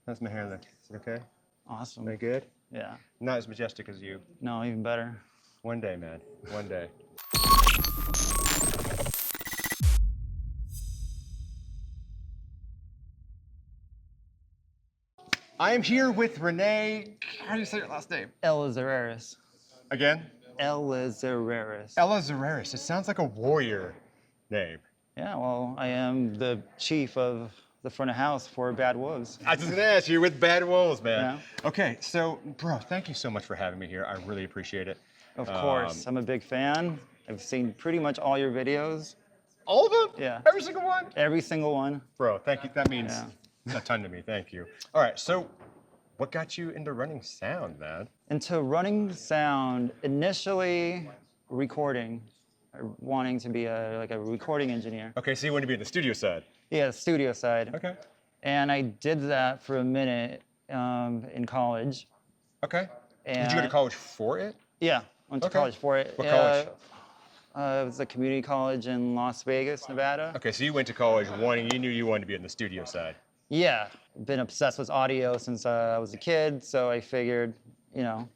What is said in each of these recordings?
How's my hair look? Is it okay? Awesome. Very good? Yeah. Not as majestic as you. No, even better. One day, man. One day. I am here with Rene. How do you say your last name? Elizarraras. Again? Elizarraras. Elizarraras. It sounds like a warrior name. Yeah, well, I am the chief of the front of house for Bad Wolves. I was just gonna ask you, with Bad Wolves, man. Yeah. Okay, so, bro, thank you so much for having me here. I really appreciate it. Of course, I'm a big fan. I've seen pretty much all your videos. All of them? Yeah. Every single one? Every single one. Bro, thank you. That means a ton to me. Thank you. All right, so what got you into running sound, man? Into running sound, initially recording, wanting to be a recording engineer. Okay, so you want to be in the studio side. Yeah, studio side. Okay. And I did that for a minute in college. Okay. And Did you go to college for it? Yeah, went to college for it. What college? It was a community college in Las Vegas, Nevada. Okay, so you went to college you knew you wanted to be in the studio side. Yeah, been obsessed with audio since I was a kid, so I figured, you know,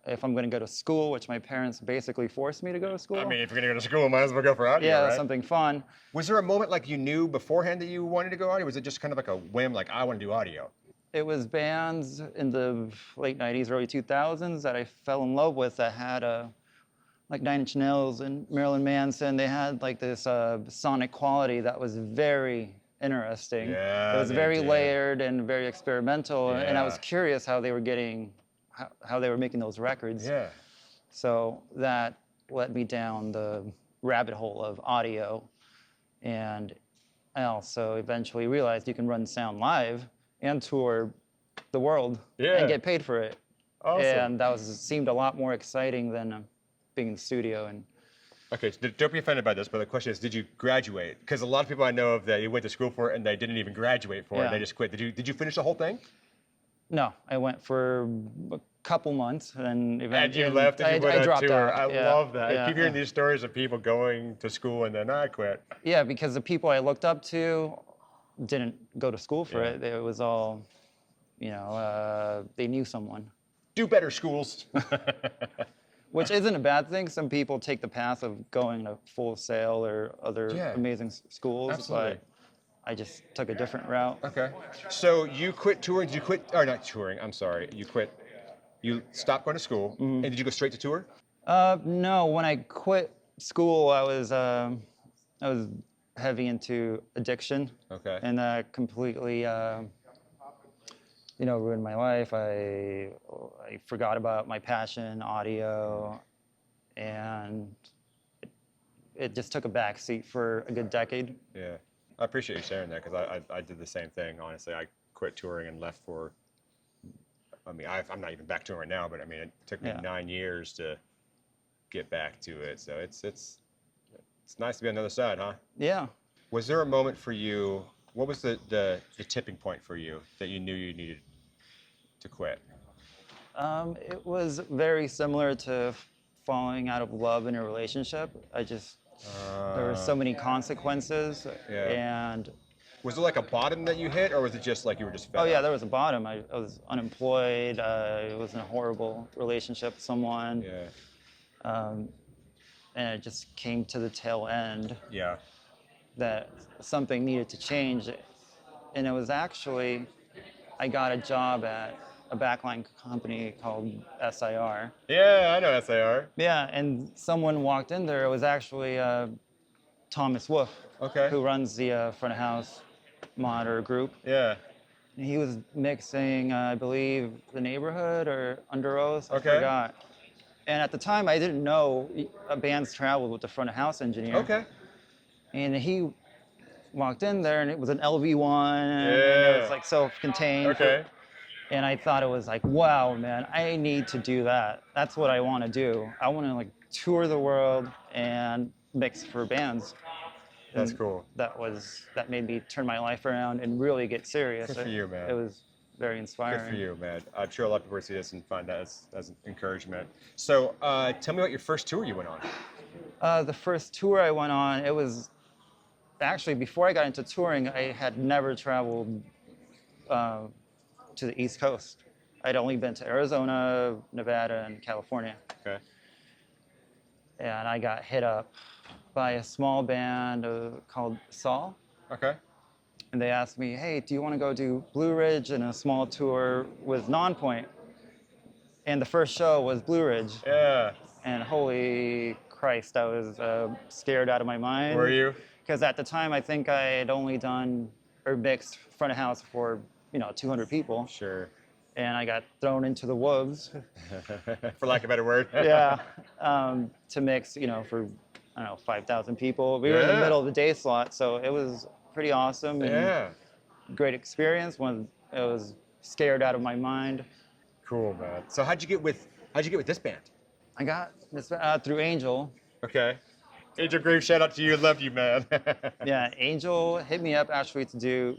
if I'm going to go to school, which my parents basically forced me to go to school. I mean, if you're going to go to school, might as well go for audio, yeah, right? something fun. Was there a moment like you knew beforehand that you wanted to go audio? Was it just kind of like a whim, like, I want to do audio? It was bands in the late 90s, early 2000s that I fell in love with that had like Nine Inch Nails and Marilyn Manson. They had like this sonic quality that was very interesting. Yeah, it was they very did. layered and very experimental, and I was Yeah. curious how they were getting, how they were making those records. Yeah. So that led me down the rabbit hole of audio, and I also eventually realized you can run sound live and tour the world Yeah. and get paid for it. Awesome. And that seemed a lot more exciting than being in the studio. And Okay, so don't be offended by this, but the question is, did you graduate? Because a lot of people I know of that you went to school for it and they didn't even graduate for it, Yeah. they just quit. Did you finish the whole thing? no, I went for a couple months and eventually And you left and you went I on dropped tour. out. I Yeah, love that. yeah, I keep hearing yeah. these stories of people going to school and then I quit. Yeah, because the people I looked up to didn't go to school for Yeah. it. It was all, you know, they knew someone. Do better, schools. Which isn't a bad thing. Some people take the path of going to Full Sail or other Yeah. amazing schools, Absolutely. but I just took a different route. Okay. So you quit touring. Did you quit, or not touring, I'm sorry. You stopped going to school, and did you go straight to tour? No, when I quit school, I was heavy into addiction, Okay. and that completely, ruined my life. I forgot about my passion, audio, and it just took a back seat for a good decade. Yeah. I appreciate you sharing that because I did the same thing, honestly. I quit touring and left for, I'm not even back touring now, but I mean, it took me Yeah. 9 years to get back to it. So it's nice to be on the other side, huh? Yeah. Was there a moment for you, what was the tipping point for you that you knew you needed to quit? It was very similar to falling out of love in a relationship. There were so many consequences, Yeah. and Was it like a bottom that you hit, or was it just like you were just fed oh yeah, up? there was a bottom. I was unemployed. I was in a horrible relationship with someone, Yeah. and it just came to the tail end Yeah. that something needed to change. And it was actually, I got a job at a backline company called SIR. Yeah, I know SAR. Yeah, and someone walked in there. It was actually Thomas Wolf, Okay. who runs the front of house monitor group. Yeah. And he was mixing, I believe, The Neighborhood or Under Oath. I Okay. forgot. And at the time, I didn't know bands traveled with the front of house engineer. Okay. And he walked in there, and it was an LV1, and it Yeah. was like self-contained. Okay. And I thought it was like, wow, man, I need to do that. That's what I want to do. I want to like tour the world and mix for bands. That's And cool. that made me turn my life around and really get serious. Good for you, man. It was very inspiring. Good for you, man. I'm sure a lot of people would see this and find that as encouragement. So tell me about your first tour you went on. The first tour I went on, it was actually before I got into touring, I had never traveled to the East Coast. I'd only been to Arizona, Nevada, and California. Okay. And I got hit up by a small band called Saul. Okay. And they asked me, hey, do you want to go do Blue Ridge and a small tour with Nonpoint? And the first show was Blue Ridge. Yeah. And holy Christ, I was scared out of my mind. Were you? Because at the time, I think I had only done or mixed front of house for 200 people. Sure. And I got thrown into the wolves. For lack of a better word. Yeah. To mix, for, 5,000 people. We were in the middle of the day slot, so it was pretty awesome and great experience. When I was scared out of my mind. Cool, man. So how'd you get with this band? I got this through Angel. Okay. Angel Grave, shout out to you. Love you, man. Yeah, Angel hit me up actually to do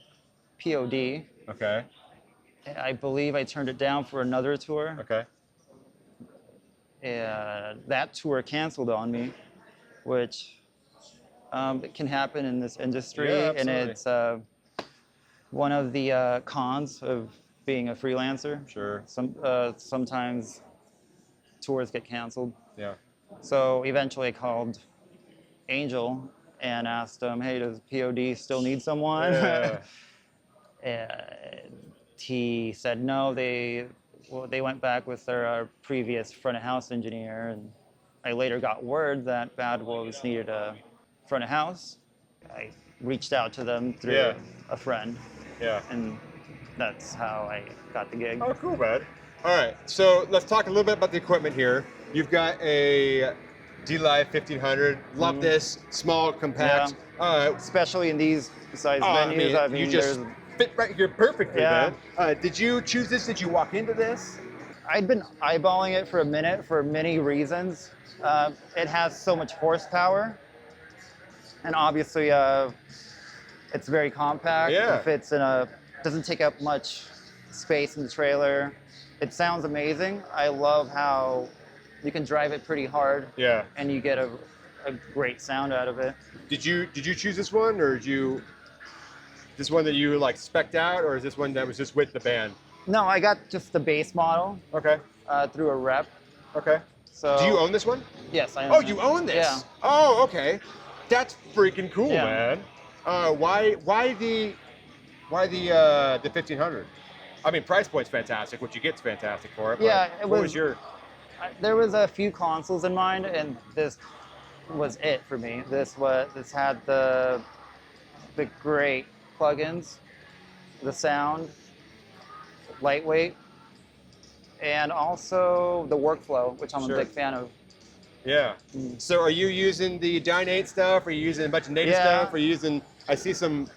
POD. Okay. I believe I turned it down for another tour. Okay. That tour canceled on me, which it can happen in this industry. Yeah, and absolutely. it's one of the cons of being a freelancer. Sure. Sometimes tours get canceled. Yeah. So eventually I called Angel and asked him, hey, does POD still need someone? Yeah. And he said no. They went back with their previous front of house engineer, and I later got word that Bad Wolves needed a front of house. I reached out to them through a friend, and that's how I got the gig. Oh, cool, man. All right, so let's talk a little bit about the equipment here. You've got a DeLaCruz 1500. Love this, small, compact. Especially in these size venues. I mean, you just fit right here perfectly, man. Did you choose this? Did you walk into this? I'd been eyeballing it for a minute for many reasons. It has so much horsepower, and obviously it's very compact. It fits doesn't take up much space in the trailer. It sounds amazing. I love how you can drive it pretty hard. Yeah. And you get a great sound out of it. Did you choose this one, or this one that you like spec'd out, or is this one that was just with the band? No, I got just the base model. Okay. Through a rep. Okay. So. Do you own this one? Yes, I own Oh, it. you own this? Yeah. Oh, okay. That's freaking cool, man. Why the 1500? I mean, price point's fantastic. What you get's fantastic for it. Yeah, it was your. There was a few consoles in mind, and this was it for me. This had the great plugins, the sound, lightweight, and also the workflow, which I'm a big fan of. Yeah. So are you using the Dynate stuff? Are you using a bunch of native stuff? Are you using? I see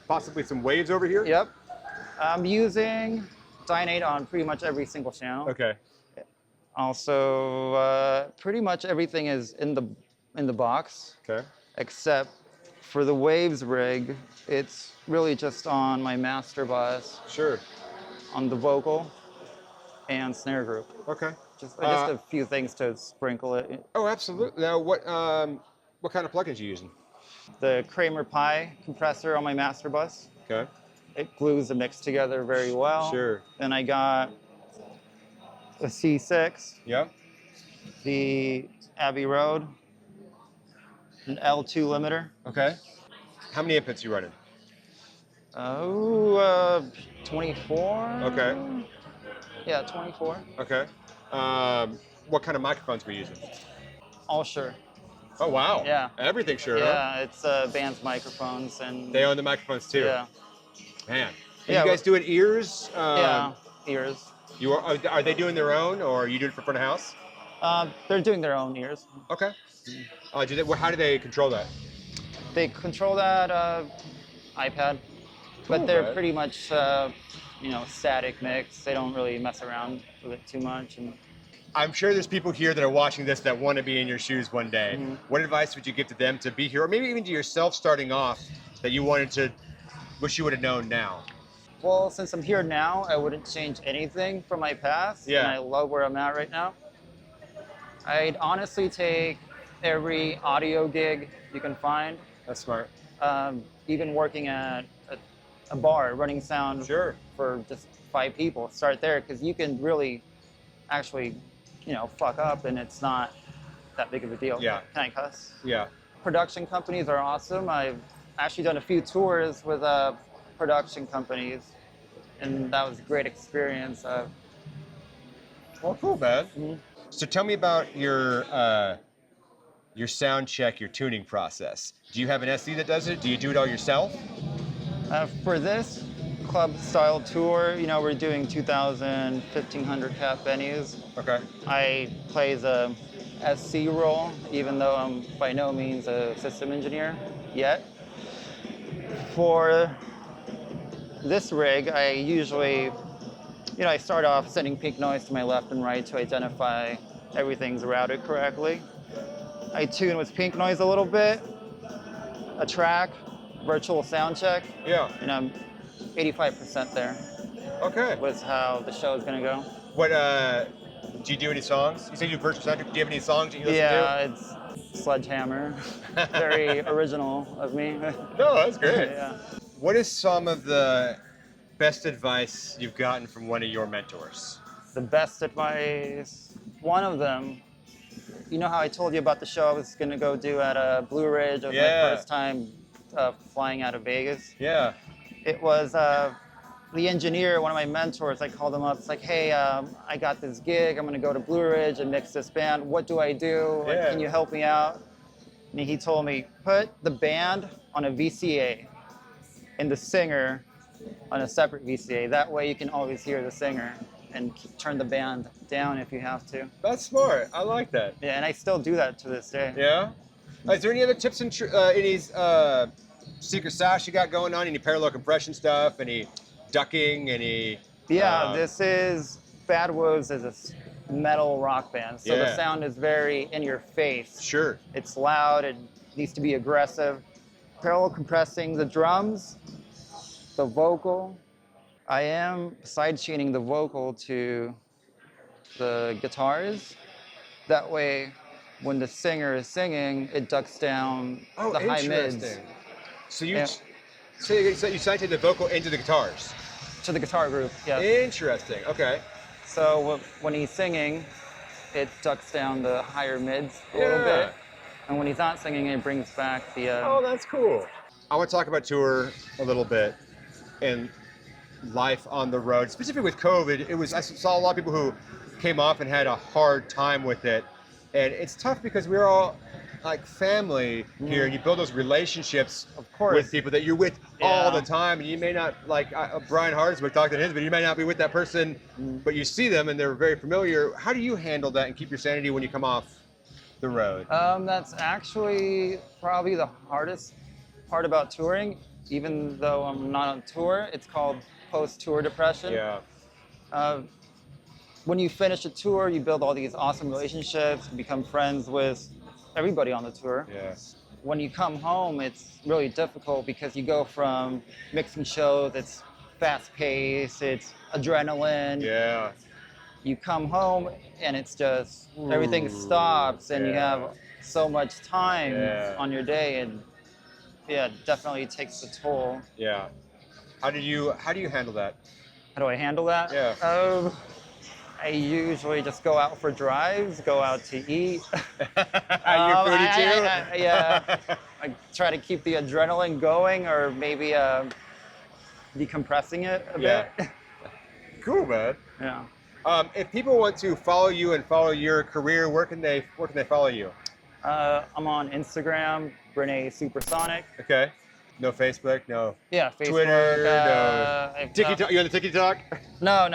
possibly some waves over here. Yep. I'm using Dynate on pretty much every single channel. Okay. Also, pretty much everything is in the box. Okay. Except for the Waves rig, it's really just on my master bus. Sure. On the vocal and snare group. Okay. Just a few things to sprinkle it. Oh, absolutely. Now, what kind of plugins are you using? The Kramer Pi compressor on my master bus. Okay. It glues the mix together very well. Sure. Then I got a C6. Yeah. The Abbey Road. An L2 limiter. Okay. How many inputs you running? 24. Okay. Yeah, 24. Okay. What kind of microphones were you using? All Shure. Oh, wow. Yeah. Everything Shure. Yeah, it's band's microphones and. They own the microphones too. Yeah. Man. Are you guys doing ears? Yeah, ears. Are they doing their own, or are you doing it for front of house? They're doing their own ears. Okay. How do they control that? They control that iPad, but they're pretty much static mix. They don't really mess around with it too much. And I'm sure there's people here that are watching this that want to be in your shoes one day. Mm-hmm. What advice would you give to them to be here, or maybe even to yourself starting off, that you wish you would have known now? Well, since I'm here now, I wouldn't change anything from my past. Yeah. And I love where I'm at right now. I'd honestly take every audio gig you can find. That's smart. Even working at a bar, running sound for for just 5 people. Start there, because you can really actually, fuck up, and it's not that big of a deal. Yeah. Can I cuss? Yeah. Production companies are awesome. I've actually done a few tours with production companies, and that was a great experience. Well, cool, man. So tell me about your sound check, your tuning process. Do you have an SE that does it? Do you do it all yourself? For this club style tour, we're doing 2,000, 1,500 cap venues. Okay. I play the SC role, even though I'm by no means a system engineer yet. For this rig, I usually, I start off sending pink noise to my left and right to identify everything's routed correctly. I tune with pink noise a little bit, a track, virtual sound check. Yeah. And I'm 85% there. Okay. Was how the show is gonna go. What, do you do any songs? You say you do virtual sound check. Do you have any songs that you listen to? Yeah, it's Sledgehammer. Very original of me. No, that's great. Yeah. What is some of the best advice you've gotten from one of your mentors? The best advice, one of them, you know how I told you about the show I was gonna go do at Blue Ridge? It was my first time flying out of Vegas. Yeah. It was the engineer, one of my mentors. I called him up. It's like, hey, I got this gig. I'm gonna go to Blue Ridge and mix this band. What do I do? Like, can you help me out? And he told me, put the band on a VCA and the singer on a separate VCA. That way you can always hear the singer and turn the band down if you have to. That's smart. I like that. Yeah, and I still do that to this day. Yeah? Is there any other tips and any secret sauce you got going on? Any parallel compression stuff? Any ducking? Any? Yeah, this is Bad Wolves is a metal rock band, so the sound is very in your face. Sure. It's loud. It needs to be aggressive. Parallel compressing the drums, the vocal. I am side chaining the vocal to the guitars. That way, when the singer is singing, it ducks down the high mids. So you side chain the vocal into the guitars? To the guitar group, yeah. Interesting. Okay. So when he's singing, it ducks down the higher mids a little bit. And when he's not singing, it brings back the... Oh, that's cool. I want to talk about tour a little bit and life on the road. Specifically with COVID, I saw a lot of people who came off and had a hard time with it. And it's tough because we're all like family here, and you build those relationships with people that you're with all the time. And you may not, like Brian Hardswick talked to his, but you may not be with that person, but you see them and they're very familiar. How do you handle that and keep your sanity when you come off the road? That's actually probably the hardest part about touring. Even though I'm not on tour, it's called post-tour depression. Yeah. When you finish a tour, you build all these awesome relationships, become friends with everybody on the tour. Yeah. When you come home, it's really difficult because you go from mixing shows, it's fast-paced, it's adrenaline. Yeah. You come home and it's just everything stops, and you have so much time on your day, and definitely takes a toll. Yeah. How do you handle that? How do I handle that? Yeah. I usually just go out for drives, go out to eat. Are you foodie too? Yeah. I try to keep the adrenaline going, or maybe decompressing it a bit. Cool, man. Yeah. If people want to follow you and follow your career, where can they follow you? I'm on Instagram, Rene Supersonic. Okay. No Facebook, no. Yeah, Facebook. Twitter, no. TikTok. You on the TikTok? No.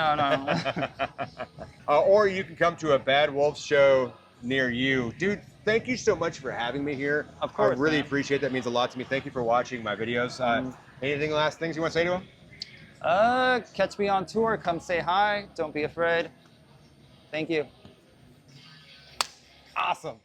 Or you can come to a Bad Wolves show near you, dude. Thank you so much for having me here. Of course. I really appreciate that. It means a lot to me. Thank you for watching my videos. Anything last things you want to say to them? Catch me on tour. Come say hi. Don't be afraid. Thank you. Awesome.